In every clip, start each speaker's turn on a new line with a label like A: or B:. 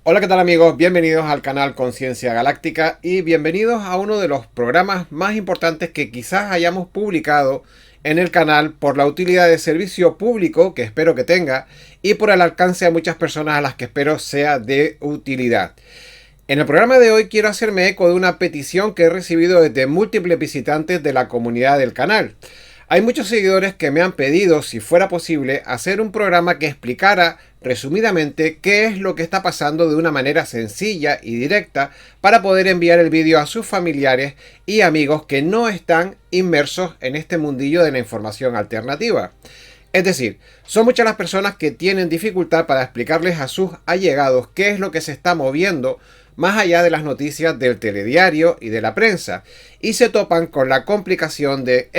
A: Hola, ¿qué tal amigos? Bienvenidos al canal Conciencia Galáctica y bienvenidos a uno de los programas más importantes que quizás hayamos publicado en el canal por la utilidad de servicio público que espero que tenga y por el alcance a muchas personas a las que espero sea de utilidad. En el programa de hoy quiero hacerme eco de una petición que he recibido desde múltiples visitantes de la comunidad del canal. Hay muchos seguidores que me han pedido, si fuera posible, hacer un programa que explicara resumidamente qué es lo que está pasando de una manera sencilla y directa para poder enviar el vídeo a sus familiares y amigos que no están inmersos en este mundillo de la información alternativa. Es decir, son muchas las personas que tienen dificultad para explicarles a sus allegados qué es lo que se está moviendo más allá de las noticias del telediario y de la prensa, y se topan con la complicación de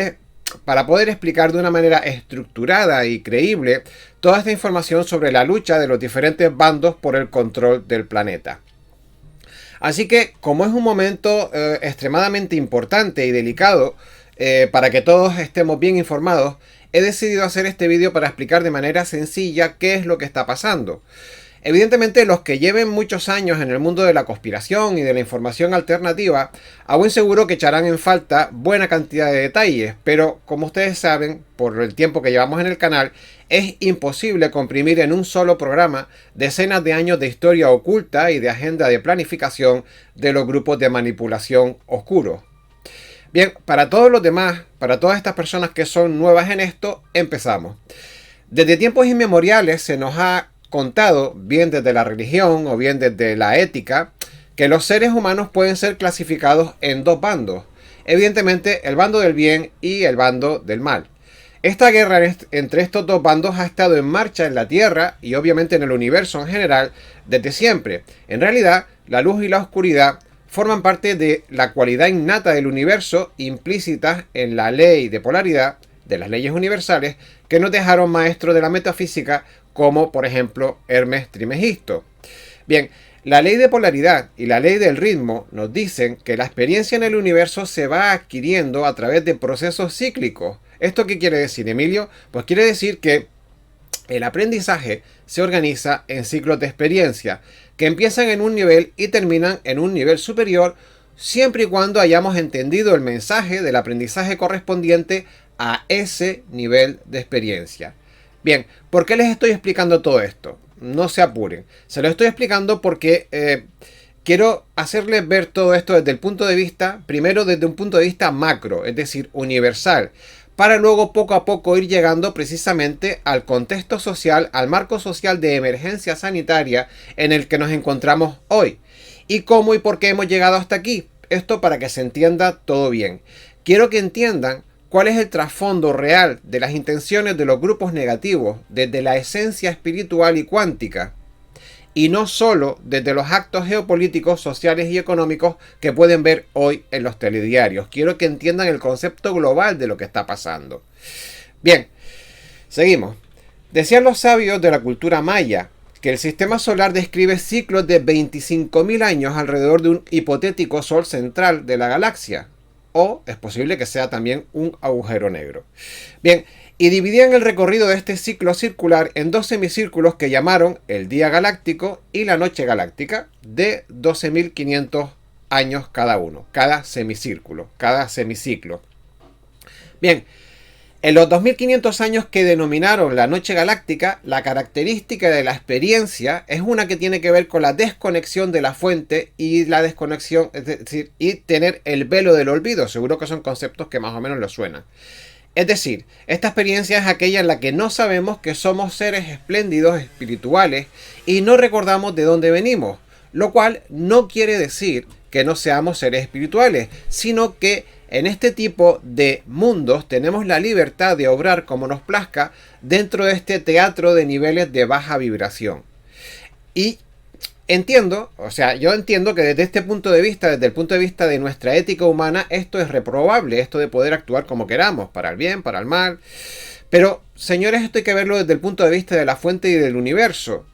A: para poder explicar de una manera estructurada y creíble toda esta información sobre la lucha de los diferentes bandos por el control del planeta. Así que, como es un momento extremadamente importante y delicado para que todos estemos bien informados, he decidido hacer este vídeo para explicar de manera sencilla qué es lo que está pasando. Evidentemente, los que lleven muchos años en el mundo de la conspiración y de la información alternativa, aún seguro que echarán en falta buena cantidad de detalles, pero como ustedes saben, por el tiempo que llevamos en el canal, es imposible comprimir en un solo programa decenas de años de historia oculta y de agenda de planificación de los grupos de manipulación oscuros. Bien, para todos los demás, para todas estas personas que son nuevas en esto, empezamos. Desde tiempos inmemoriales se nos ha contado, bien desde la religión o bien desde la ética, que los seres humanos pueden ser clasificados en dos bandos. Evidentemente, el bando del bien y el bando del mal. Esta guerra entre estos dos bandos ha estado en marcha en la Tierra y obviamente en el universo en general desde siempre. En realidad, la luz y la oscuridad forman parte de la cualidad innata del universo implícitas en la ley de polaridad de las leyes universales que nos dejaron maestros de la metafísica como por ejemplo Hermes Trismegisto. Bien, la ley de polaridad y la ley del ritmo nos dicen que la experiencia en el universo se va adquiriendo a través de procesos cíclicos. ¿Esto qué quiere decir, Emilio? Pues quiere decir que el aprendizaje se organiza en ciclos de experiencia que empiezan en un nivel y terminan en un nivel superior siempre y cuando hayamos entendido el mensaje del aprendizaje correspondiente a ese nivel de experiencia. Bien, ¿por qué les estoy explicando todo esto? No se apuren. Se lo estoy explicando porque quiero hacerles ver todo esto desde el punto de vista, primero desde un punto de vista macro, es decir, universal, para luego poco a poco ir llegando precisamente al contexto social, al marco social de emergencia sanitaria en el que nos encontramos hoy. ¿Y cómo y por qué hemos llegado hasta aquí? Esto para que se entienda todo bien. Quiero que entiendan cuál es el trasfondo real de las intenciones de los grupos negativos desde la esencia espiritual y cuántica, y no solo desde los actos geopolíticos, sociales y económicos que pueden ver hoy en los telediarios. Quiero que entiendan el concepto global de lo que está pasando. Bien, seguimos. Decían los sabios de la cultura maya que el sistema solar describe ciclos de 25.000 años alrededor de un hipotético sol central de la galaxia. O es posible que sea también un agujero negro. Bien, y dividían el recorrido de este ciclo circular en dos semicírculos que llamaron el día galáctico y la noche galáctica, de 12.500 años cada uno, cada semicírculo, cada semiciclo. Bien, en los 2.500 años que denominaron la noche galáctica, la característica de la experiencia es una que tiene que ver con la desconexión de la fuente y la desconexión, es decir, y tener el velo del olvido. Seguro que son conceptos que más o menos les suenan. Es decir, esta experiencia es aquella en la que no sabemos que somos seres espléndidos espirituales y no recordamos de dónde venimos, lo cual no quiere decir que no seamos seres espirituales, sino que en este tipo de mundos tenemos la libertad de obrar como nos plazca dentro de este teatro de niveles de baja vibración. Y entiendo, yo entiendo que desde este punto de vista, desde el punto de vista de nuestra ética humana, esto es reprobable, esto de poder actuar como queramos, para el bien, para el mal. Pero, señores, esto hay que verlo desde el punto de vista de la fuente y del universo.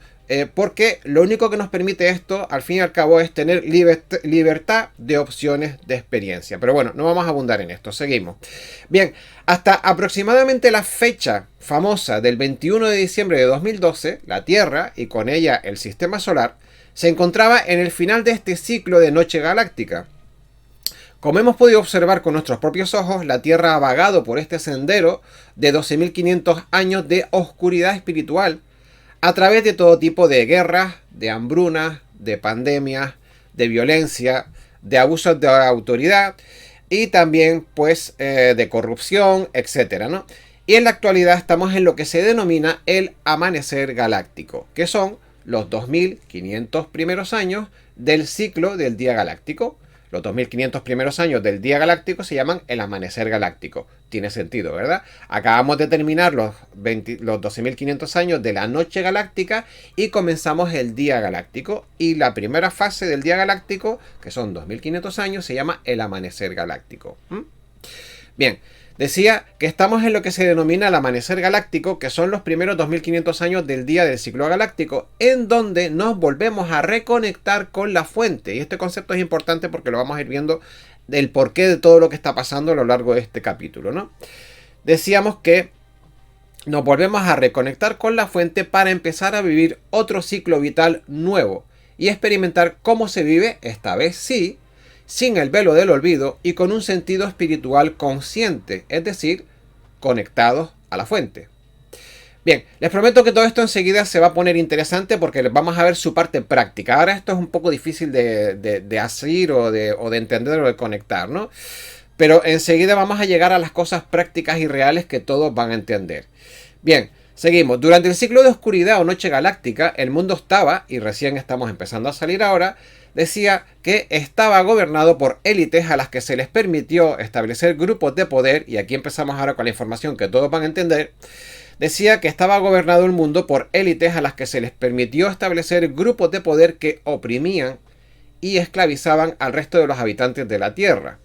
A: Porque lo único que nos permite esto, al fin y al cabo, es tener libertad de opciones de experiencia. Pero bueno, no vamos a abundar en esto, seguimos. Bien, hasta aproximadamente la fecha famosa del 21 de diciembre de 2012, la Tierra, y con ella el sistema solar, se encontraba en el final de este ciclo de noche galáctica. Como hemos podido observar con nuestros propios ojos, la Tierra ha vagado por este sendero de 12.500 años de oscuridad espiritual a través de todo tipo de guerras, de hambrunas, de pandemias, de violencia, de abusos de autoridad y también pues de corrupción, etcétera, ¿no? Y en la actualidad estamos en lo que se denomina el amanecer galáctico, que son los 2500 primeros años del ciclo del día galáctico. Los 2500 primeros años del día galáctico se llaman el amanecer galáctico. Tiene sentido, ¿verdad? Acabamos de terminar los 12.500 años de la noche galáctica y comenzamos el día galáctico. Y la primera fase del día galáctico, que son 2500 años, se llama el amanecer galáctico. Bien, decía que estamos en lo que se denomina el amanecer galáctico, que son los primeros 2500 años del día del ciclo galáctico, en donde nos volvemos a reconectar con la fuente. Y este concepto es importante porque lo vamos a ir viendo del porqué de todo lo que está pasando a lo largo de este capítulo, ¿no? Decíamos que nos volvemos a reconectar con la fuente para empezar a vivir otro ciclo vital nuevo y experimentar cómo se vive, esta vez sí, sin el velo del olvido y con un sentido espiritual consciente, es decir, conectados a la fuente. Bien, les prometo que todo esto enseguida se va a poner interesante porque vamos a ver su parte práctica. Ahora esto es un poco difícil de hacer o de entender o de conectar, ¿no? Pero enseguida vamos a llegar a las cosas prácticas y reales que todos van a entender. Bien, seguimos. Durante el ciclo de oscuridad o noche galáctica, el mundo estaba, y recién estamos empezando a salir ahora, decía que estaba gobernado por élites a las que se les permitió establecer grupos de poder, y aquí empezamos ahora con la información que todos van a entender. Decía que estaba gobernado el mundo por élites a las que se les permitió establecer grupos de poder que oprimían y esclavizaban al resto de los habitantes de la Tierra.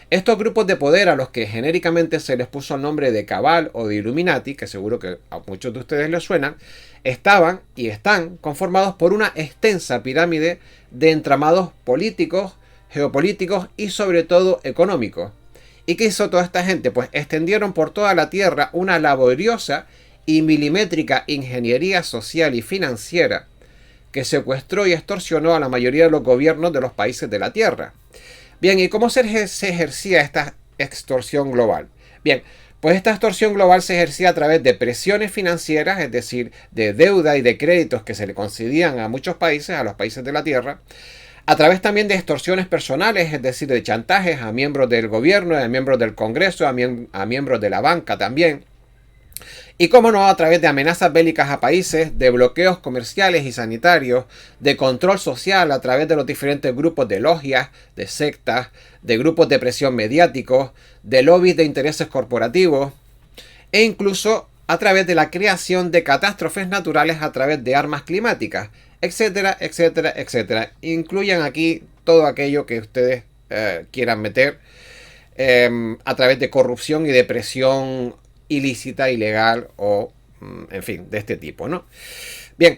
A: Estos grupos de poder, a los que genéricamente se les puso el nombre de Cabal o de Illuminati, que seguro que a muchos de ustedes les suenan, estaban y están conformados por una extensa pirámide de entramados políticos, geopolíticos y sobre todo económicos. ¿Y qué hizo toda esta gente? Pues extendieron por toda la Tierra una laboriosa y milimétrica ingeniería social y financiera que secuestró y extorsionó a la mayoría de los gobiernos de los países de la Tierra. Bien, ¿y cómo se ejercía esta extorsión global? Bien, pues esta extorsión global se ejercía a través de presiones financieras, es decir, de deuda y de créditos que se le concedían a muchos países, a los países de la Tierra, a través también de extorsiones personales, es decir, de chantajes a miembros del gobierno, a miembros del Congreso, a miembros de la banca también. Y cómo no, a través de amenazas bélicas a países, de bloqueos comerciales y sanitarios, de control social a través de los diferentes grupos de logias, de sectas, de grupos de presión mediáticos, de lobbies de intereses corporativos, e incluso a través de la creación de catástrofes naturales a través de armas climáticas, etcétera, etcétera, etcétera. Incluyan aquí todo aquello que ustedes quieran meter a través de corrupción y de presión ilícita, ilegal o, en fin, de este tipo, ¿no? Bien,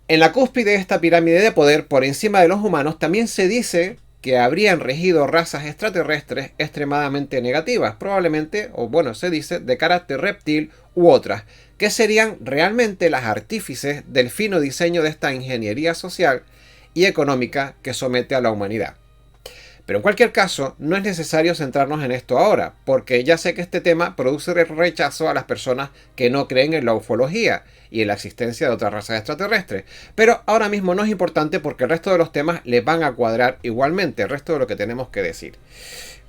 A: en la cúspide de esta pirámide de poder, por encima de los humanos, también se dice que habrían regido razas extraterrestres extremadamente negativas, probablemente, o bueno, se dice, de carácter reptil u otras, que serían realmente las artífices del fino diseño de esta ingeniería social y económica que somete a la humanidad. Pero en cualquier caso, no es necesario centrarnos en esto ahora, porque ya sé que este tema produce rechazo a las personas que no creen en la ufología y en la existencia de otras razas extraterrestres. Pero ahora mismo no es importante porque el resto de los temas les van a cuadrar igualmente, el resto de lo que tenemos que decir.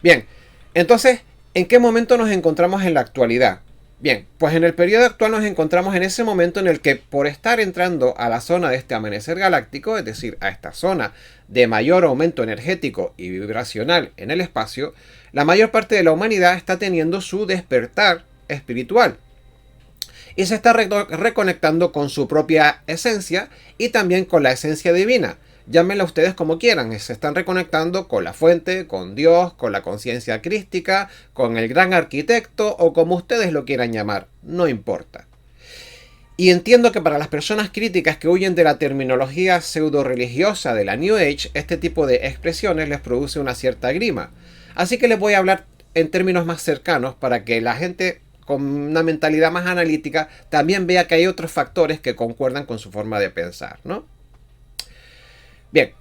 A: Bien, entonces, ¿en qué momento nos encontramos en la actualidad? Bien, pues en el periodo actual nos encontramos en ese momento en el que, por estar entrando a la zona de este amanecer galáctico, es decir, a esta zona de mayor aumento energético y vibracional en el espacio, la mayor parte de la humanidad está teniendo su despertar espiritual y se está reconectando con su propia esencia y también con la esencia divina. Llámenla ustedes como quieran, se están reconectando con la fuente, con Dios, con la conciencia crística, con el gran arquitecto o como ustedes lo quieran llamar, no importa. Y entiendo que para las personas críticas que huyen de la terminología pseudo-religiosa de la New Age, este tipo de expresiones les produce una cierta grima. Así que les voy a hablar en términos más cercanos para que la gente con una mentalidad más analítica también vea que hay otros factores que concuerdan con su forma de pensar, ¿no? Bien,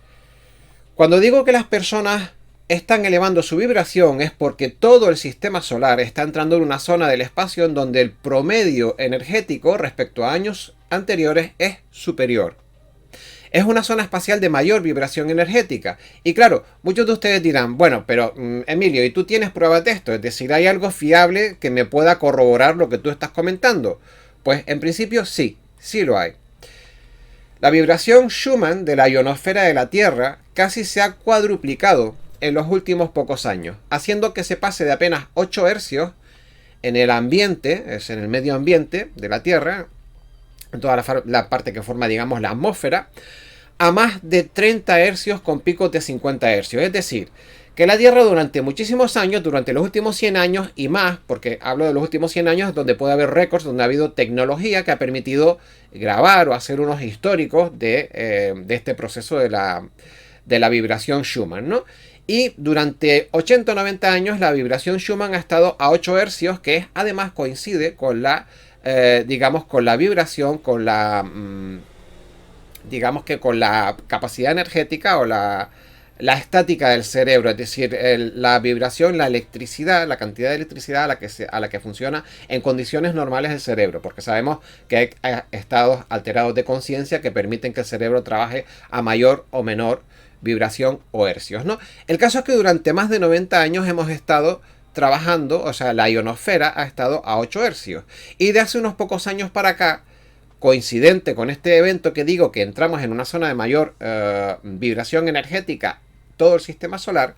A: cuando digo que las personas están elevando su vibración es porque todo el sistema solar está entrando en una zona del espacio en donde el promedio energético respecto a años anteriores es superior. Es una zona espacial de mayor vibración energética. Y claro, muchos de ustedes dirán, bueno, pero Emilio, ¿y tú tienes pruebas de esto? Es decir, ¿hay algo fiable que me pueda corroborar lo que tú estás comentando? Pues en principio sí, sí lo hay. La vibración Schumann de la ionosfera de la Tierra casi se ha cuadruplicado en los últimos pocos años, haciendo que se pase de apenas 8 hercios en el ambiente, es en el medio ambiente de la Tierra, en toda la parte que forma, digamos, la atmósfera, a más de 30 hercios con picos de 50 hercios. Es decir, que la Tierra durante muchísimos años, durante los últimos 100 años y más, porque hablo de los últimos 100 años donde puede haber récords, donde ha habido tecnología que ha permitido grabar o hacer unos históricos de este proceso de la vibración Schumann, ¿no? Y durante 80 o 90 años la vibración Schumann ha estado a 8 hercios, que además coincide con la, digamos, con la vibración, con la, digamos que con la capacidad energética o la estática del cerebro, es decir, la vibración, la electricidad, la cantidad de electricidad a la que funciona en condiciones normales el cerebro, porque sabemos que hay estados alterados de conciencia que permiten que el cerebro trabaje a mayor o menor vibración o hercios, ¿no? El caso es que durante más de 90 años hemos estado trabajando, o sea, la ionosfera ha estado a 8 hercios, y de hace unos pocos años para acá, coincidente con este evento que digo que entramos en una zona de mayor vibración energética, todo el sistema solar,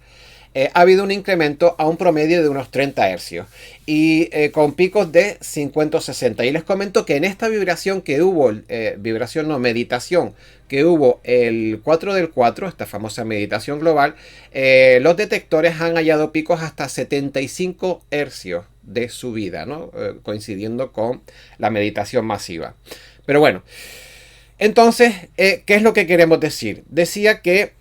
A: ha habido un incremento a un promedio de unos 30 hercios y con picos de 50 o 60. Y les comento que en esta vibración que hubo, vibración no, meditación, que hubo el 4 del 4, esta famosa meditación global, los detectores han hallado picos hasta 75 hercios de subida, ¿no? Coincidiendo con la meditación masiva. Pero bueno, entonces, ¿qué es lo que queremos decir? Decía que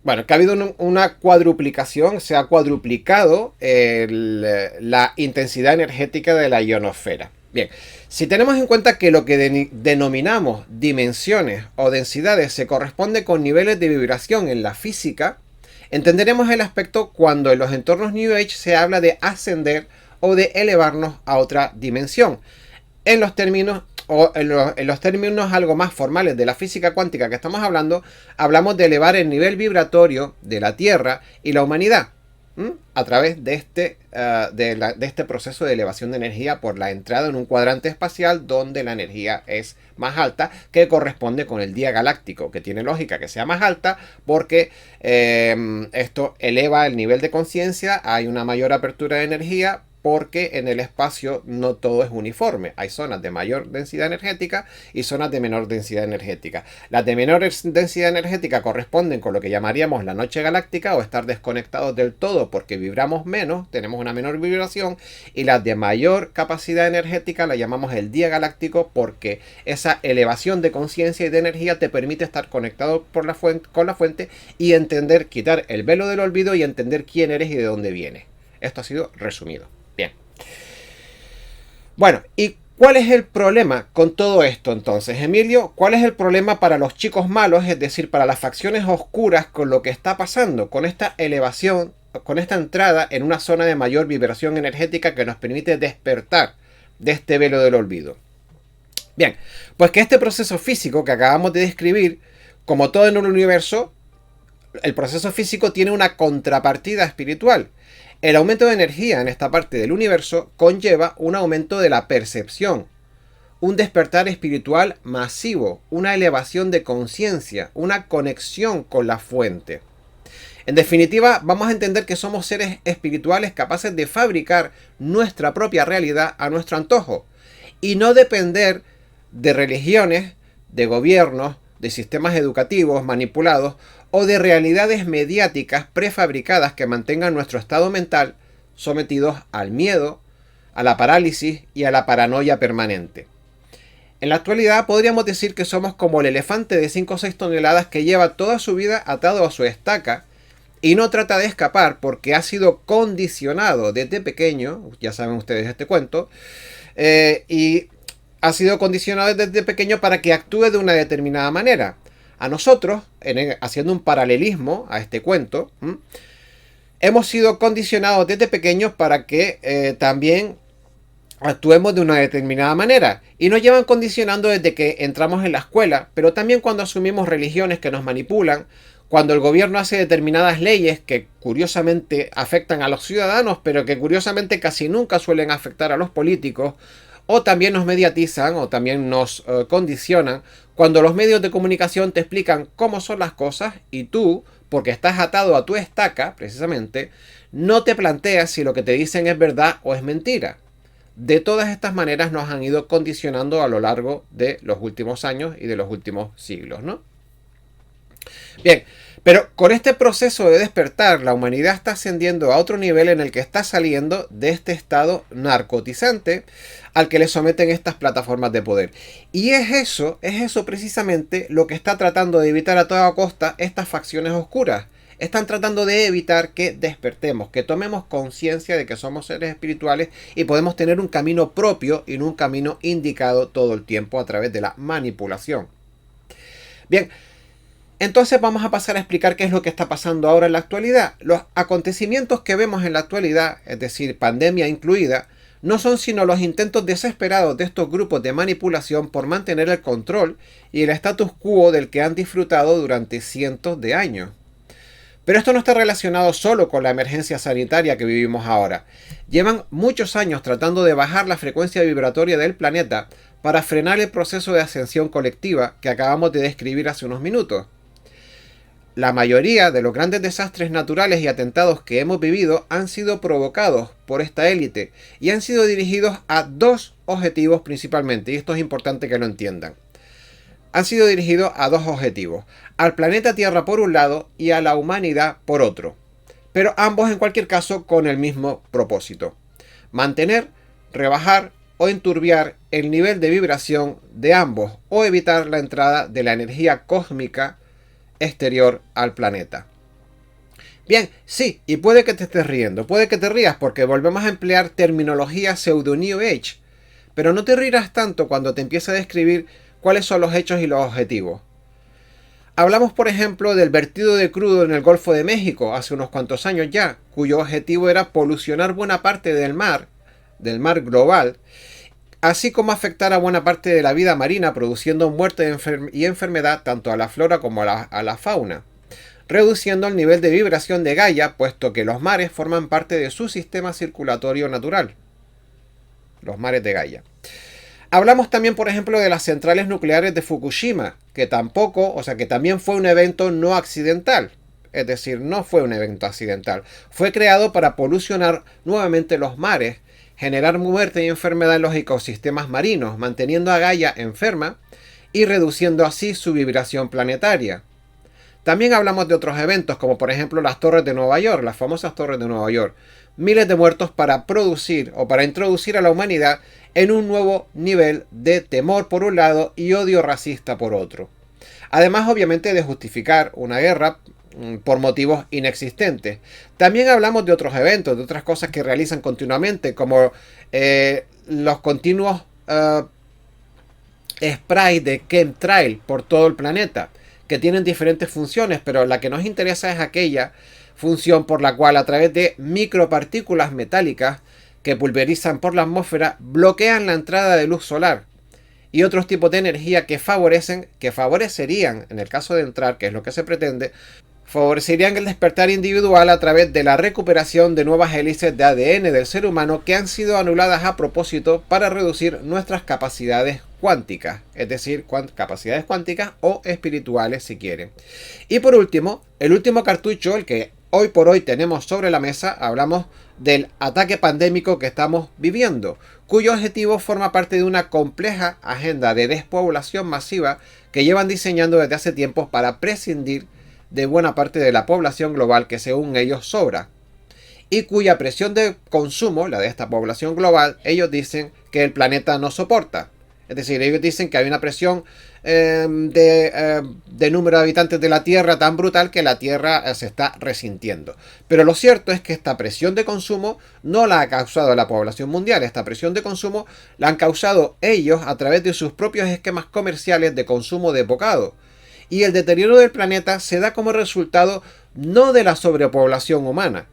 A: bueno, que ha habido una cuadruplicación, se ha cuadruplicado la intensidad energética de la ionosfera. Bien, si tenemos en cuenta que lo que denominamos dimensiones o densidades se corresponde con niveles de vibración en la física, entenderemos el aspecto cuando en los entornos New Age se habla de ascender o de elevarnos a otra dimensión. En los términos en los términos algo más formales de la física cuántica que estamos hablando, hablamos de elevar el nivel vibratorio de la Tierra y la humanidad a través de este proceso de elevación de energía por la entrada en un cuadrante espacial donde la energía es más alta, que corresponde con el día galáctico, que tiene lógica que sea más alta porque esto eleva el nivel de conciencia, hay una mayor apertura de energía, porque en el espacio no todo es uniforme. Hay zonas de mayor densidad energética y zonas de menor densidad energética. Las de menor densidad energética corresponden con lo que llamaríamos la noche galáctica o estar desconectados del todo porque vibramos menos, tenemos una menor vibración, y las de mayor capacidad energética la llamamos el día galáctico porque esa elevación de conciencia y de energía te permite estar conectado con la fuente y entender, quitar el velo del olvido y entender quién eres y de dónde vienes. Esto ha sido resumido. Bien. Bueno, ¿y cuál es el problema con todo esto entonces, Emilio? ¿Cuál es el problema para los chicos malos, es decir, para las facciones oscuras con lo que está pasando, con esta elevación, con esta entrada en una zona de mayor vibración energética que nos permite despertar de este velo del olvido? Bien, pues que este proceso físico que acabamos de describir, como todo en un universo, el proceso físico tiene una contrapartida espiritual. El aumento de energía en esta parte del universo conlleva un aumento de la percepción, un despertar espiritual masivo, una elevación de conciencia, una conexión con la fuente. En definitiva, vamos a entender que somos seres espirituales capaces de fabricar nuestra propia realidad a nuestro antojo y no depender de religiones, de gobiernos, de sistemas educativos manipulados o de realidades mediáticas prefabricadas que mantengan nuestro estado mental sometidos al miedo, a la parálisis y a la paranoia permanente. En la actualidad podríamos decir que somos como el elefante de 5 o 6 toneladas que lleva toda su vida atado a su estaca y no trata de escapar porque ha sido condicionado desde pequeño, ya saben ustedes este cuento, y ha sido condicionado desde pequeño para que actúe de una determinada manera. A nosotros, haciendo un paralelismo a este cuento, hemos sido condicionados desde pequeños para que también actuemos de una determinada manera. Y nos llevan condicionando desde que entramos en la escuela, pero también cuando asumimos religiones que nos manipulan, cuando el gobierno hace determinadas leyes que curiosamente afectan a los ciudadanos, pero que curiosamente casi nunca suelen afectar a los políticos, o también nos mediatizan o también nos condicionan cuando los medios de comunicación te explican cómo son las cosas y tú, porque estás atado a tu estaca, precisamente, no te planteas si lo que te dicen es verdad o es mentira. De todas estas maneras nos han ido condicionando a lo largo de los últimos años y de los últimos siglos, ¿no? Bien, pero con este proceso de despertar, la humanidad está ascendiendo a otro nivel en el que está saliendo de este estado narcotizante al que le someten estas plataformas de poder. Y es eso precisamente lo que está tratando de evitar a toda costa estas facciones oscuras. Están tratando de evitar que despertemos, que tomemos conciencia de que somos seres espirituales y podemos tener un camino propio y no un camino indicado todo el tiempo a través de la manipulación. Bien, entonces vamos a pasar a explicar qué es lo que está pasando ahora en la actualidad. Los acontecimientos que vemos en la actualidad, es decir, pandemia incluida, no son sino los intentos desesperados de estos grupos de manipulación por mantener el control y el status quo del que han disfrutado durante cientos de años. Pero esto no está relacionado solo con la emergencia sanitaria que vivimos ahora. Llevan muchos años tratando de bajar la frecuencia vibratoria del planeta para frenar el proceso de ascensión colectiva que acabamos de describir hace unos minutos. La mayoría de los grandes desastres naturales y atentados que hemos vivido han sido provocados por esta élite y han sido dirigidos a dos objetivos principalmente, y esto es importante que lo entiendan. Han sido dirigidos a dos objetivos, al planeta Tierra por un lado y a la humanidad por otro, pero ambos en cualquier caso con el mismo propósito: mantener, rebajar o enturbiar el nivel de vibración de ambos o evitar la entrada de la energía cósmica exterior al planeta. Bien, sí, y puede que te estés riendo, puede que te rías porque volvemos a emplear terminología pseudo New Age, pero no te rirás tanto cuando te empiece a describir cuáles son los hechos y los objetivos. Hablamos, por ejemplo, del vertido de crudo en el Golfo de México hace unos cuantos años ya, cuyo objetivo era polucionar buena parte del mar global, así como afectar a buena parte de la vida marina, produciendo muerte y enfermedad tanto a la flora como a la fauna, reduciendo el nivel de vibración de Gaia, puesto que los mares forman parte de su sistema circulatorio natural. Los mares de Gaia. Hablamos también, por ejemplo, de las centrales nucleares de Fukushima, que también fue un evento no accidental. Es decir, no fue un evento accidental. Fue creado para polucionar nuevamente los mares, generar muerte y enfermedad en los ecosistemas marinos, manteniendo a Gaia enferma y reduciendo así su vibración planetaria. También hablamos de otros eventos, como por ejemplo las torres de Nueva York, las famosas torres de Nueva York. Miles de muertos para producir o para introducir a la humanidad en un nuevo nivel de temor por un lado y odio racista por otro. Además, obviamente, de justificar una guerra por motivos inexistentes. También hablamos de otros eventos, de otras cosas que realizan continuamente, como los continuos sprays de chemtrail por todo el planeta, que tienen diferentes funciones, pero la que nos interesa es aquella función por la cual a través de micropartículas metálicas que pulverizan por la atmósfera bloquean la entrada de luz solar y otros tipos de energía que favorecerían, en el caso de entrar, que es lo que se pretende, favorecerían el despertar individual a través de la recuperación de nuevas hélices de ADN del ser humano que han sido anuladas a propósito para reducir nuestras capacidades cuánticas, es decir, capacidades cuánticas o espirituales si quieren. Y por último, el último cartucho, el que hoy por hoy tenemos sobre la mesa, hablamos del ataque pandémico que estamos viviendo, cuyo objetivo forma parte de una compleja agenda de despoblación masiva que llevan diseñando desde hace tiempo para prescindir de buena parte de la población global que según ellos sobra, y cuya presión de consumo, la de esta población global, ellos dicen que el planeta no soporta. Es decir, ellos dicen que hay una presión de número de habitantes de la Tierra tan brutal que la Tierra se está resintiendo. Pero lo cierto es que esta presión de consumo no la ha causado la población mundial. Esta presión de consumo la han causado ellos a través de sus propios esquemas comerciales de consumo de bocado. Y el deterioro del planeta se da como resultado no de la sobrepoblación humana,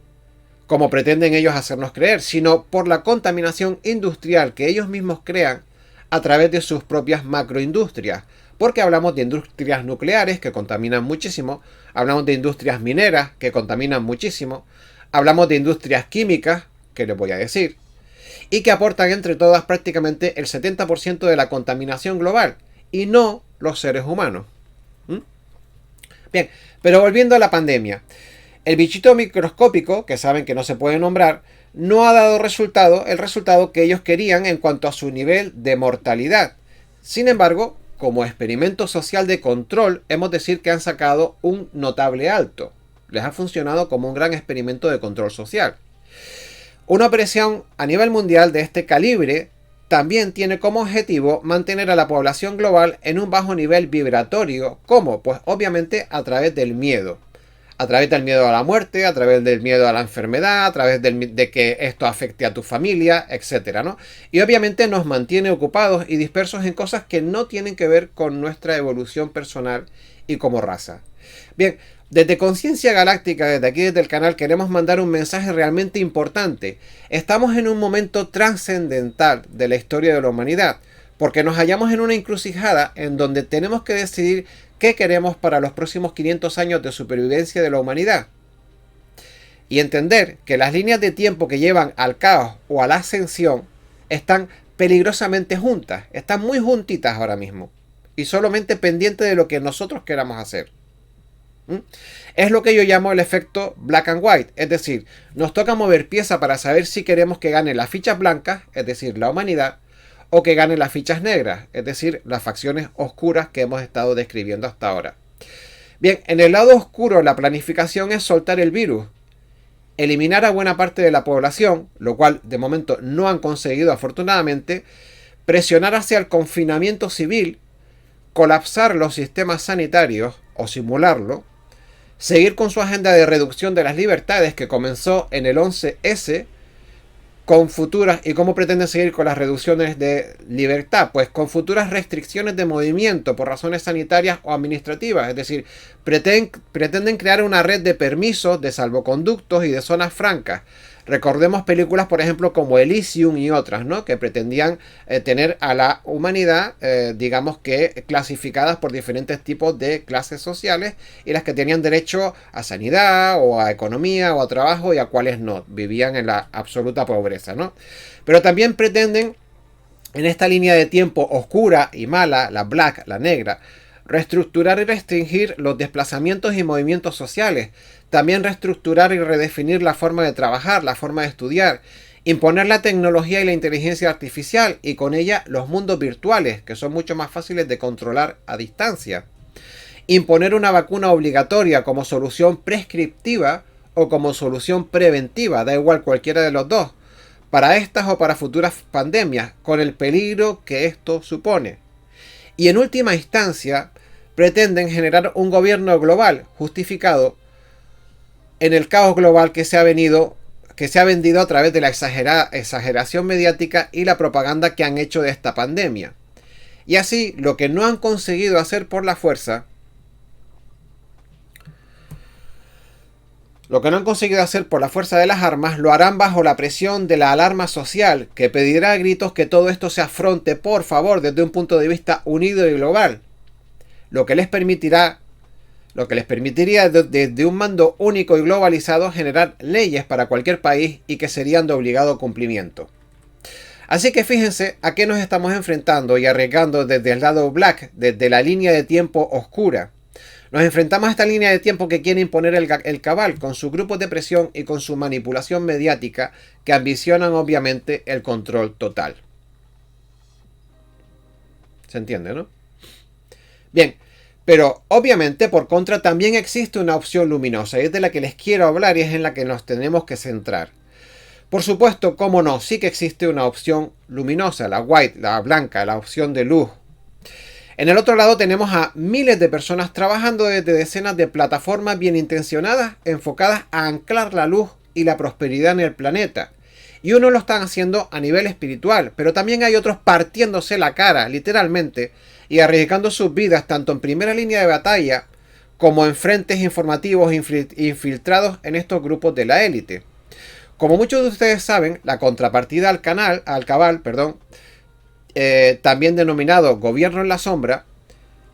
A: como pretenden ellos hacernos creer, sino por la contaminación industrial que ellos mismos crean a través de sus propias macroindustrias. Porque hablamos de industrias nucleares que contaminan muchísimo, hablamos de industrias mineras que contaminan muchísimo, hablamos de industrias químicas, que les voy a decir, y que aportan entre todas prácticamente el 70% de la contaminación global, y no los seres humanos. ¿Mm? Bien, pero volviendo a la pandemia. El bichito microscópico, que saben que no se puede nombrar, no ha dado el resultado que ellos querían en cuanto a su nivel de mortalidad. Sin embargo, como experimento social de control, hemos de decir que han sacado un notable alto. Les ha funcionado como un gran experimento de control social. Una operación a nivel mundial de este calibre también tiene como objetivo mantener a la población global en un bajo nivel vibratorio. ¿Cómo? Pues obviamente a través del miedo. A través del miedo a la muerte, a través del miedo a la enfermedad, a través de que esto afecte a tu familia, etcétera, ¿no? Y obviamente nos mantiene ocupados y dispersos en cosas que no tienen que ver con nuestra evolución personal y como raza. Bien, desde Conciencia Galáctica, desde aquí, desde el canal, queremos mandar un mensaje realmente importante. Estamos en un momento trascendental de la historia de la humanidad, porque nos hallamos en una encrucijada en donde tenemos que decidir qué queremos para los próximos 500 años de supervivencia de la humanidad. Y entender que las líneas de tiempo que llevan al caos o a la ascensión están peligrosamente juntas, están muy juntitas ahora mismo, y solamente pendientes de lo que nosotros queramos hacer. Es lo que yo llamo el efecto black and white, es decir, nos toca mover pieza para saber si queremos que gane las fichas blancas, es decir, la humanidad, o que ganen las fichas negras, es decir, las facciones oscuras que hemos estado describiendo hasta ahora. Bien, en el lado oscuro la planificación es soltar el virus, eliminar a buena parte de la población, lo cual de momento no han conseguido afortunadamente, presionar hacia el confinamiento civil, colapsar los sistemas sanitarios o simularlo, seguir con su agenda de reducción de las libertades que comenzó en el 11S, con futuras, ¿y cómo pretenden seguir con las reducciones de libertad? Pues con futuras restricciones de movimiento por razones sanitarias o administrativas, es decir, pretenden crear una red de permisos, de salvoconductos y de zonas francas. Recordemos películas, por ejemplo, como Elysium y otras, ¿no? Que pretendían tener a la humanidad, digamos que clasificadas por diferentes tipos de clases sociales, y las que tenían derecho a sanidad o a economía o a trabajo y a cuáles no, vivían en la absoluta pobreza, ¿no? Pero también pretenden, en esta línea de tiempo oscura y mala, la black, la negra, reestructurar y restringir los desplazamientos y movimientos sociales. También reestructurar y redefinir la forma de trabajar, la forma de estudiar. Imponer la tecnología y la inteligencia artificial y con ella los mundos virtuales, que son mucho más fáciles de controlar a distancia. Imponer una vacuna obligatoria como solución prescriptiva o como solución preventiva, da igual cualquiera de los dos, para estas o para futuras pandemias, con el peligro que esto supone. Y en última instancia, pretenden generar un gobierno global justificado en el caos global que se ha vendido a través de la exageración mediática y la propaganda que han hecho de esta pandemia. Y así, lo que no han conseguido hacer por la fuerza, de las armas, lo harán bajo la presión de la alarma social, que pedirá a gritos que todo esto se afronte, por favor, desde un punto de vista unido y global. Lo que les permitiría desde un mando único y globalizado generar leyes para cualquier país y que serían de obligado cumplimiento. Así que fíjense a qué nos estamos enfrentando y arriesgando desde el lado black, desde la línea de tiempo oscura. Nos enfrentamos a esta línea de tiempo que quiere imponer el cabal con sus grupos de presión y con su manipulación mediática que ambicionan obviamente el control total. ¿Se entiende, no? Bien, pero obviamente por contra también existe una opción luminosa y es de la que les quiero hablar y es en la que nos tenemos que centrar. Por supuesto, cómo no, sí que existe una opción luminosa, la white, la blanca, la opción de luz. En el otro lado tenemos a miles de personas trabajando desde decenas de plataformas bien intencionadas, enfocadas a anclar la luz y la prosperidad en el planeta. Y unos lo están haciendo a nivel espiritual, pero también hay otros partiéndose la cara, literalmente, y arriesgando sus vidas tanto en primera línea de batalla como en frentes informativos infiltrados en estos grupos de la élite. Como muchos de ustedes saben, la contrapartida al Cabal, también denominado Gobierno en la Sombra,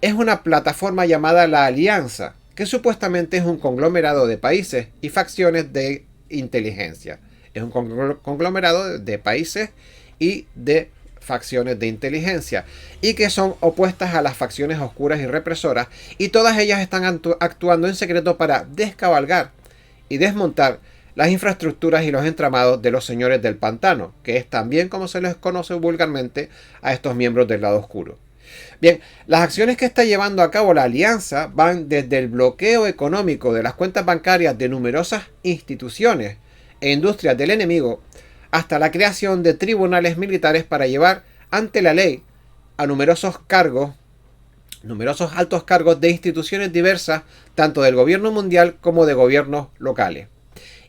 A: es una plataforma llamada La Alianza, que supuestamente es un conglomerado de países y facciones de inteligencia. Es un conglomerado de países y de facciones de inteligencia, y que son opuestas a las facciones oscuras y represoras, y todas ellas están actuando en secreto para descabalgar y desmontar las infraestructuras y los entramados de los señores del pantano, que es también como se les conoce vulgarmente a estos miembros del lado oscuro. Bien, las acciones que está llevando a cabo la alianza van desde el bloqueo económico de las cuentas bancarias de numerosas instituciones e industrias del enemigo, hasta la creación de tribunales militares para llevar ante la ley a numerosos altos cargos de instituciones diversas, tanto del gobierno mundial como de gobiernos locales.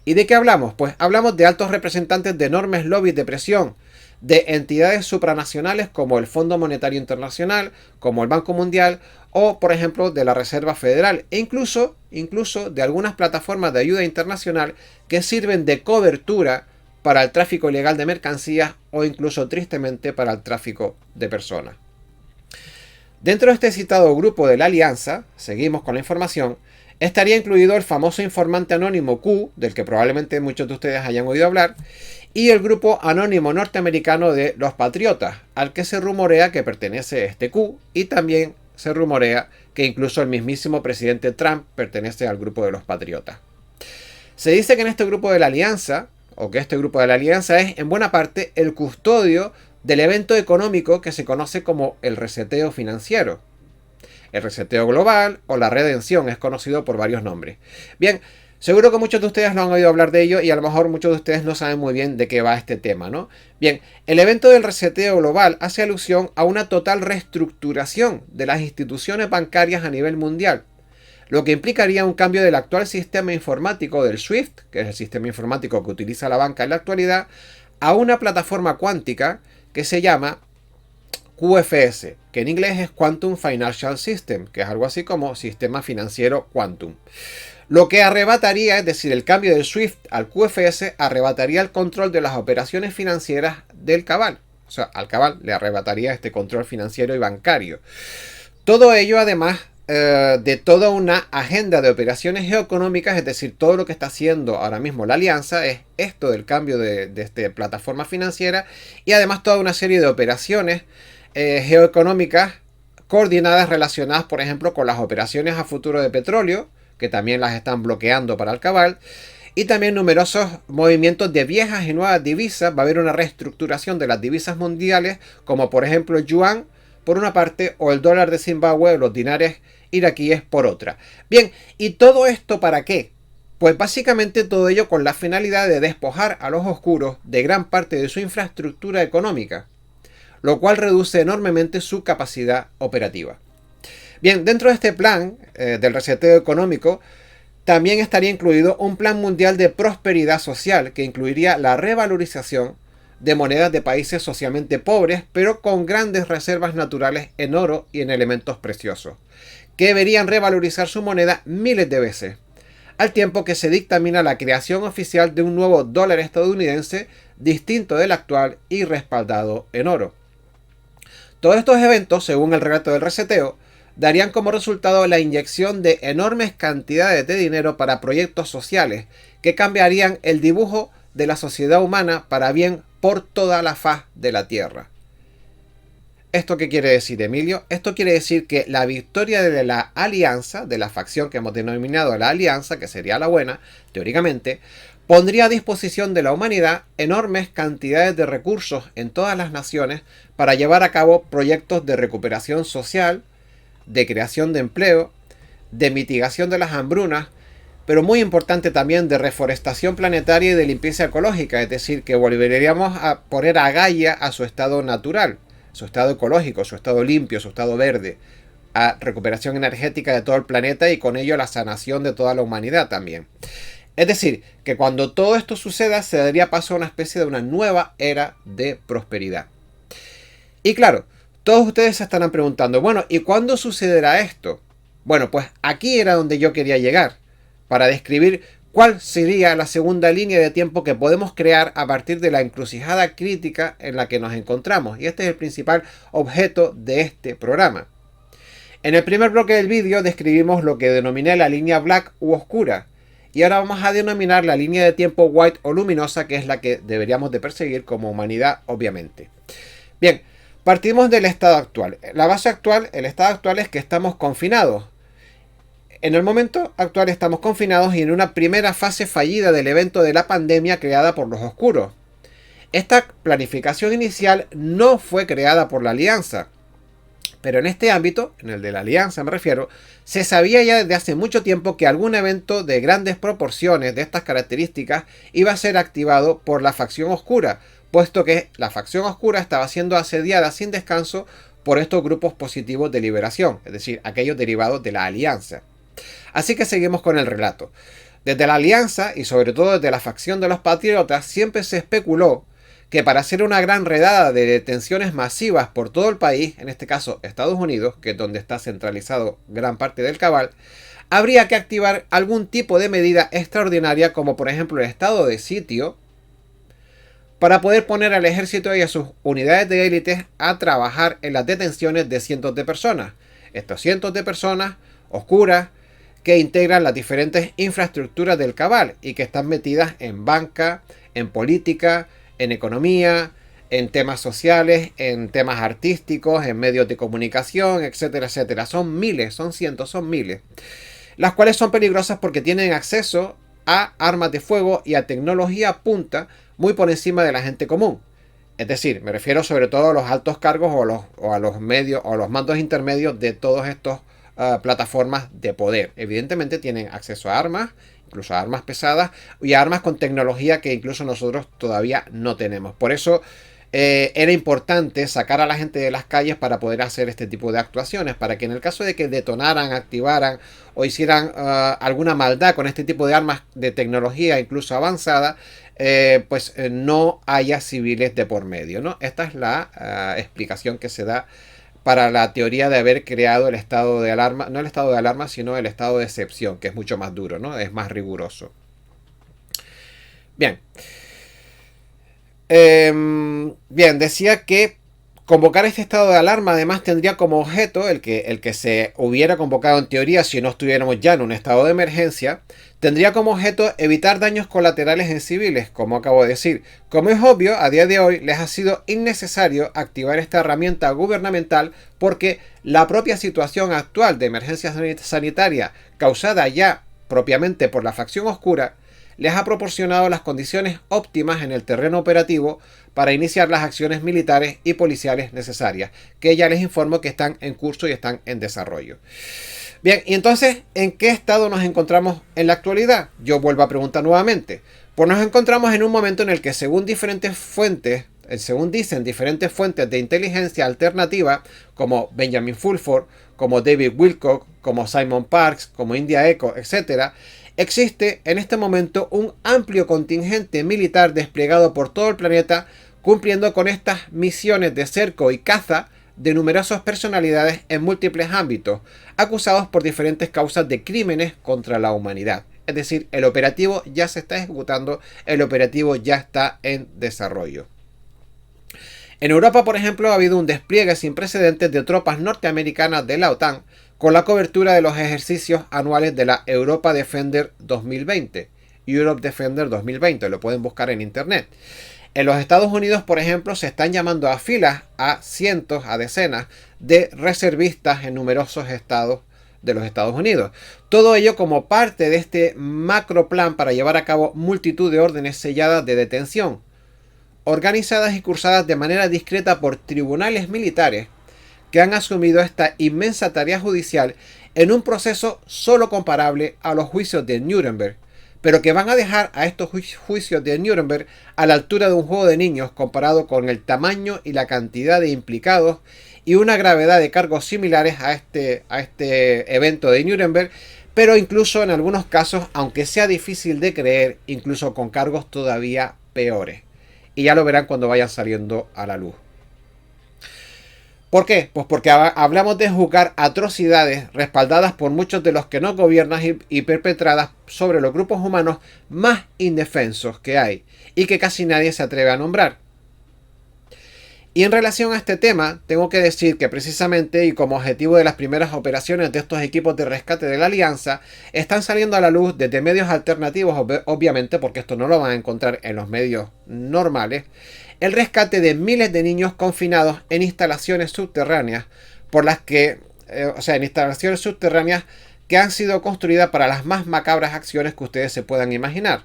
A: ¿Y de qué hablamos? Pues hablamos de altos representantes de enormes lobbies de presión, de entidades supranacionales como el Fondo Monetario Internacional, como el Banco Mundial, o por ejemplo de la Reserva Federal, e incluso de algunas plataformas de ayuda internacional que sirven de cobertura para el tráfico ilegal de mercancías o incluso tristemente para el tráfico de personas. Dentro de este citado grupo de la Alianza, seguimos con la información, estaría incluido el famoso informante anónimo Q, del que probablemente muchos de ustedes hayan oído hablar, y el grupo anónimo norteamericano de los Patriotas, al que se rumorea que pertenece este Q, y también se rumorea que incluso el mismísimo presidente Trump pertenece al grupo de los Patriotas. Se dice que en este grupo de la Alianza, o que este grupo de la Alianza es en buena parte el custodio del evento económico que se conoce como el reseteo financiero. El reseteo global o la redención es conocido por varios nombres. Bien, seguro que muchos de ustedes lo han oído hablar de ello y a lo mejor muchos de ustedes no saben muy bien de qué va este tema, ¿no? Bien, el evento del reseteo global hace alusión a una total reestructuración de las instituciones bancarias a nivel mundial, lo que implicaría un cambio del actual sistema informático del SWIFT, que es el sistema informático que utiliza la banca en la actualidad, a una plataforma cuántica que se llama QFS, que en inglés es Quantum Financial System, que es algo así como sistema financiero quantum. Lo que arrebataría, es decir, el cambio del SWIFT al QFS, arrebataría el control de las operaciones financieras del Cabal. O sea, al Cabal le arrebataría este control financiero y bancario. Todo ello, además de toda una agenda de operaciones geoeconómicas, es decir, todo lo que está haciendo ahora mismo la Alianza es esto del cambio de esta plataforma financiera, y además toda una serie de operaciones geoeconómicas coordinadas relacionadas, por ejemplo, con las operaciones a futuro de petróleo, que también las están bloqueando para el Cabal, y también numerosos movimientos de viejas y nuevas divisas. Va a haber una reestructuración de las divisas mundiales, como por ejemplo el yuan por una parte, o el dólar de Zimbabue o los dinares iraquíes por otra. Bien, ¿y todo esto para qué? Pues básicamente todo ello con la finalidad de despojar a los oscuros de gran parte de su infraestructura económica, lo cual reduce enormemente su capacidad operativa. Bien, dentro de este plan del reseteo económico, también estaría incluido un plan mundial de prosperidad social que incluiría la revalorización de monedas de países socialmente pobres, pero con grandes reservas naturales en oro y en elementos preciosos, que verían revalorizar su moneda miles de veces, al tiempo que se dictamina la creación oficial de un nuevo dólar estadounidense distinto del actual y respaldado en oro. Todos estos eventos, según el relato del reseteo, darían como resultado la inyección de enormes cantidades de dinero para proyectos sociales que cambiarían el dibujo de la sociedad humana para bien por toda la faz de la Tierra. ¿Esto qué quiere decir, Emilio? Esto quiere decir que la victoria de la alianza, de la facción que hemos denominado la alianza, que sería la buena, teóricamente, pondría a disposición de la humanidad enormes cantidades de recursos en todas las naciones para llevar a cabo proyectos de recuperación social, de creación de empleo, de mitigación de las hambrunas, pero muy importante también de reforestación planetaria y de limpieza ecológica, es decir, que volveríamos a poner a Gaia a su estado natural, su estado ecológico, su estado limpio, su estado verde, a recuperación energética de todo el planeta y con ello la sanación de toda la humanidad también. Es decir, que cuando todo esto suceda se daría paso a una especie de una nueva era de prosperidad. Y claro, todos ustedes se estarán preguntando, bueno, ¿y cuándo sucederá esto? Bueno, pues aquí era donde yo quería llegar, para describir cuál sería la segunda línea de tiempo que podemos crear a partir de la encrucijada crítica en la que nos encontramos. Y este es el principal objeto de este programa. En el primer bloque del vídeo describimos lo que denominé la línea black u oscura. Y ahora vamos a denominar la línea de tiempo white o luminosa, que es la que deberíamos de perseguir como humanidad, obviamente. Bien, partimos del estado actual. La base actual, el estado actual es que estamos confinados. En el momento actual estamos confinados y en una primera fase fallida del evento de la pandemia creada por los oscuros. Esta planificación inicial no fue creada por la Alianza. Pero en este ámbito, en el de la Alianza me refiero, se sabía ya desde hace mucho tiempo que algún evento de grandes proporciones de estas características iba a ser activado por la facción oscura, puesto que la facción oscura estaba siendo asediada sin descanso por estos grupos positivos de liberación, es decir, aquellos derivados de la Alianza. Así que seguimos con el relato. Desde la Alianza y sobre todo desde la facción de los patriotas siempre se especuló que para hacer una gran redada de detenciones masivas por todo el país, en este caso Estados Unidos, que es donde está centralizado gran parte del cabal, habría que activar algún tipo de medida extraordinaria, como por ejemplo el estado de sitio, para poder poner al ejército y a sus unidades de élites a trabajar en las detenciones de cientos de personas. Estos cientos de personas oscuras que integran las diferentes infraestructuras del cabal y que están metidas en banca, en política, en economía, en temas sociales, en temas artísticos, en medios de comunicación, etcétera, etcétera. Son miles, son cientos, son miles. Las cuales son peligrosas porque tienen acceso a armas de fuego y a tecnología punta muy por encima de la gente común. Es decir, me refiero sobre todo a los altos cargos o a los medios o a los mandos intermedios de todos estos plataformas de poder. Evidentemente tienen acceso a armas, incluso a armas pesadas y a armas con tecnología que incluso nosotros todavía no tenemos. Por eso era importante sacar a la gente de las calles para poder hacer este tipo de actuaciones, para que en el caso de que detonaran, activaran o hicieran alguna maldad con este tipo de armas de tecnología incluso avanzada, pues no haya civiles de por medio, ¿no? Esta es la explicación que se da para la teoría de haber creado el estado de alarma, no el estado de alarma, sino el estado de excepción, que es mucho más duro, ¿no? Es más riguroso. Bien. Bien, decía que convocar este estado de alarma además tendría como objeto el que se hubiera convocado en teoría si no estuviéramos ya en un estado de emergencia, tendría como objeto evitar daños colaterales en civiles, como acabo de decir. Como es obvio, a día de hoy les ha sido innecesario activar esta herramienta gubernamental porque la propia situación actual de emergencia sanitaria causada ya propiamente por la facción oscura les ha proporcionado las condiciones óptimas en el terreno operativo para iniciar las acciones militares y policiales necesarias, que ya les informo que están en curso y están en desarrollo. Bien, y entonces, ¿en qué estado nos encontramos en la actualidad? Yo vuelvo a preguntar nuevamente. Pues nos encontramos en un momento en el que según diferentes fuentes, según dicen diferentes fuentes de inteligencia alternativa, como Benjamin Fulford, como David Wilcock, como Simon Parkes, como India Echo, etc., existe en este momento un amplio contingente militar desplegado por todo el planeta cumpliendo con estas misiones de cerco y caza de numerosas personalidades en múltiples ámbitos, acusados por diferentes causas de crímenes contra la humanidad. Es decir, el operativo ya se está ejecutando, el operativo ya está en desarrollo. En Europa, por ejemplo, ha habido un despliegue sin precedentes de tropas norteamericanas de la OTAN con la cobertura de los ejercicios anuales de la Europa Defender 2020. Europe Defender 2020, lo pueden buscar en internet. En los Estados Unidos, por ejemplo, se están llamando a filas a cientos, a decenas de reservistas en numerosos estados de los Estados Unidos. Todo ello como parte de este macro plan para llevar a cabo multitud de órdenes selladas de detención, organizadas y cursadas de manera discreta por tribunales militares que han asumido esta inmensa tarea judicial en un proceso solo comparable a los juicios de Nuremberg, pero que van a dejar a estos juicios de Nuremberg a la altura de un juego de niños comparado con el tamaño y la cantidad de implicados y una gravedad de cargos similares a este evento de Nuremberg, pero incluso en algunos casos, aunque sea difícil de creer, incluso con cargos todavía peores. Y ya lo verán cuando vayan saliendo a la luz. ¿Por qué? Pues porque hablamos de juzgar atrocidades respaldadas por muchos de los que nos gobiernan y perpetradas sobre los grupos humanos más indefensos que hay y que casi nadie se atreve a nombrar. Y en relación a este tema, tengo que decir que precisamente y como objetivo de las primeras operaciones de estos equipos de rescate de la Alianza, están saliendo a la luz desde medios alternativos, obviamente, porque esto no lo van a encontrar en los medios normales, el rescate de miles de niños confinados en instalaciones subterráneas, en instalaciones subterráneas que han sido construidas para las más macabras acciones que ustedes se puedan imaginar.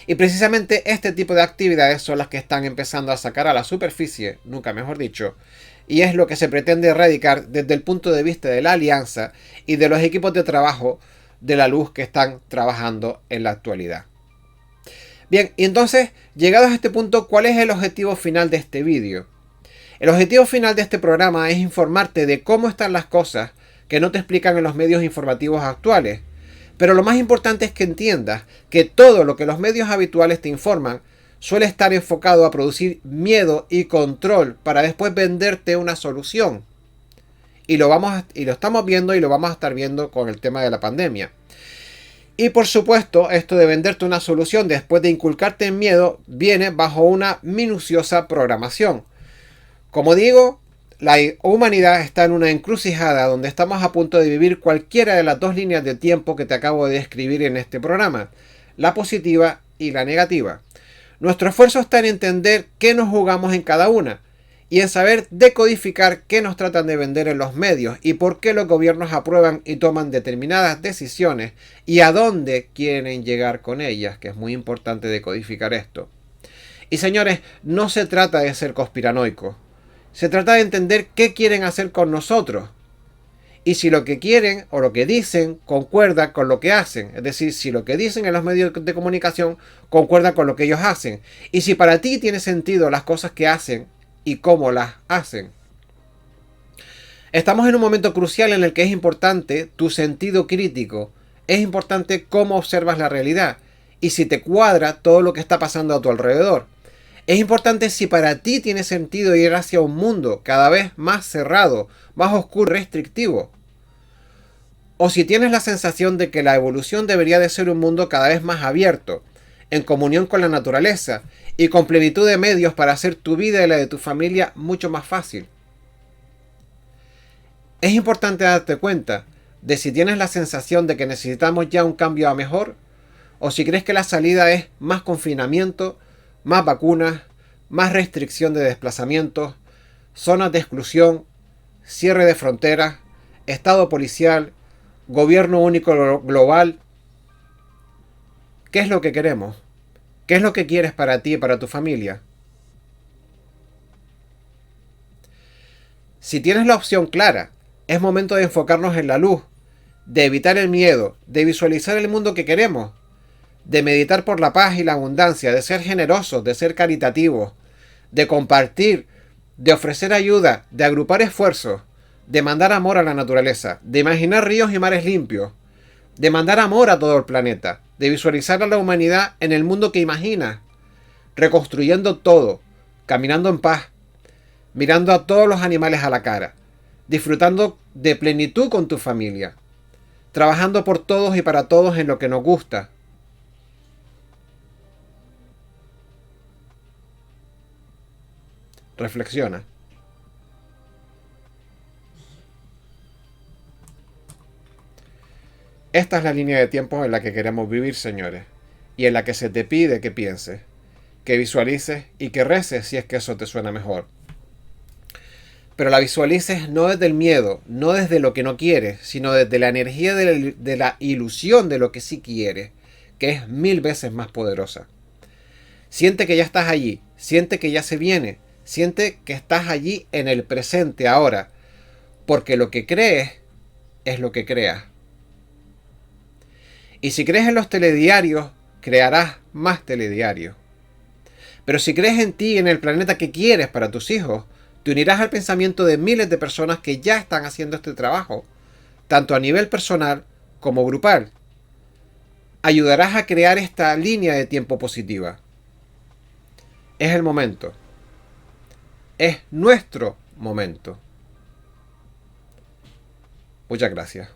A: Y precisamente este tipo de actividades son las que están empezando a sacar a la superficie, nunca mejor dicho, y es lo que se pretende erradicar desde el punto de vista de la Alianza y de los equipos de trabajo de la luz que están trabajando en la actualidad. Bien, y entonces, llegados a este punto, ¿cuál es el objetivo final de este vídeo? El objetivo final de este programa es informarte de cómo están las cosas que no te explican en los medios informativos actuales. Pero lo más importante es que entiendas que todo lo que los medios habituales te informan suele estar enfocado a producir miedo y control para después venderte una solución. Y lo estamos viendo y lo vamos a estar viendo con el tema de la pandemia. Y por supuesto, esto de venderte una solución después de inculcarte en miedo viene bajo una minuciosa programación. Como digo, la humanidad está en una encrucijada donde estamos a punto de vivir cualquiera de las dos líneas de tiempo que te acabo de describir en este programa, la positiva y la negativa. Nuestro esfuerzo está en entender qué nos jugamos en cada una y en saber decodificar qué nos tratan de vender en los medios y por qué los gobiernos aprueban y toman determinadas decisiones y a dónde quieren llegar con ellas, que es muy importante decodificar esto. Y señores, no se trata de ser conspiranoicos. Se trata de entender qué quieren hacer con nosotros. Y si lo que quieren o lo que dicen concuerda con lo que hacen. Es decir, si lo que dicen en los medios de comunicación concuerda con lo que ellos hacen. Y si para ti tiene sentido las cosas que hacen y cómo las hacen. Estamos en un momento crucial en el que es importante tu sentido crítico. Es importante cómo observas la realidad. Y si te cuadra todo lo que está pasando a tu alrededor. Es importante si para ti tiene sentido ir hacia un mundo cada vez más cerrado, más oscuro, restrictivo. O si tienes la sensación de que la evolución debería de ser un mundo cada vez más abierto, en comunión con la naturaleza y con plenitud de medios para hacer tu vida y la de tu familia mucho más fácil. Es importante darte cuenta de si tienes la sensación de que necesitamos ya un cambio a mejor, o si crees que la salida es más confinamiento, más vacunas, más restricción de desplazamientos, zonas de exclusión, cierre de fronteras, estado policial, gobierno único global. ¿Qué es lo que queremos? ¿Qué es lo que quieres para ti y para tu familia? Si tienes la opción clara, es momento de enfocarnos en la luz, de evitar el miedo, de visualizar el mundo que queremos, de meditar por la paz y la abundancia, de ser generosos, de ser caritativos, de compartir, de ofrecer ayuda, de agrupar esfuerzos, de mandar amor a la naturaleza, de imaginar ríos y mares limpios, de mandar amor a todo el planeta, de visualizar a la humanidad en el mundo que imaginas, reconstruyendo todo, caminando en paz, mirando a todos los animales a la cara, disfrutando de plenitud con tu familia, trabajando por todos y para todos en lo que nos gusta. Reflexiona. Esta es la línea de tiempo en la que queremos vivir, señores, y en la que se te pide que pienses, que visualices y que reces si es que eso te suena mejor. Pero la visualices no desde el miedo, no desde lo que no quieres, sino desde la energía de la ilusión de lo que sí quieres, que es 1000 veces más poderosa. Siente que ya estás allí, siente que ya se viene, siente que estás allí en el presente ahora, porque lo que crees es lo que creas. Y si crees en los telediarios, crearás más telediarios. Pero si crees en ti y en el planeta que quieres para tus hijos, te unirás al pensamiento de miles de personas que ya están haciendo este trabajo, tanto a nivel personal como grupal, ayudarás a crear esta línea de tiempo positiva. Es el momento. Es nuestro momento. Muchas gracias.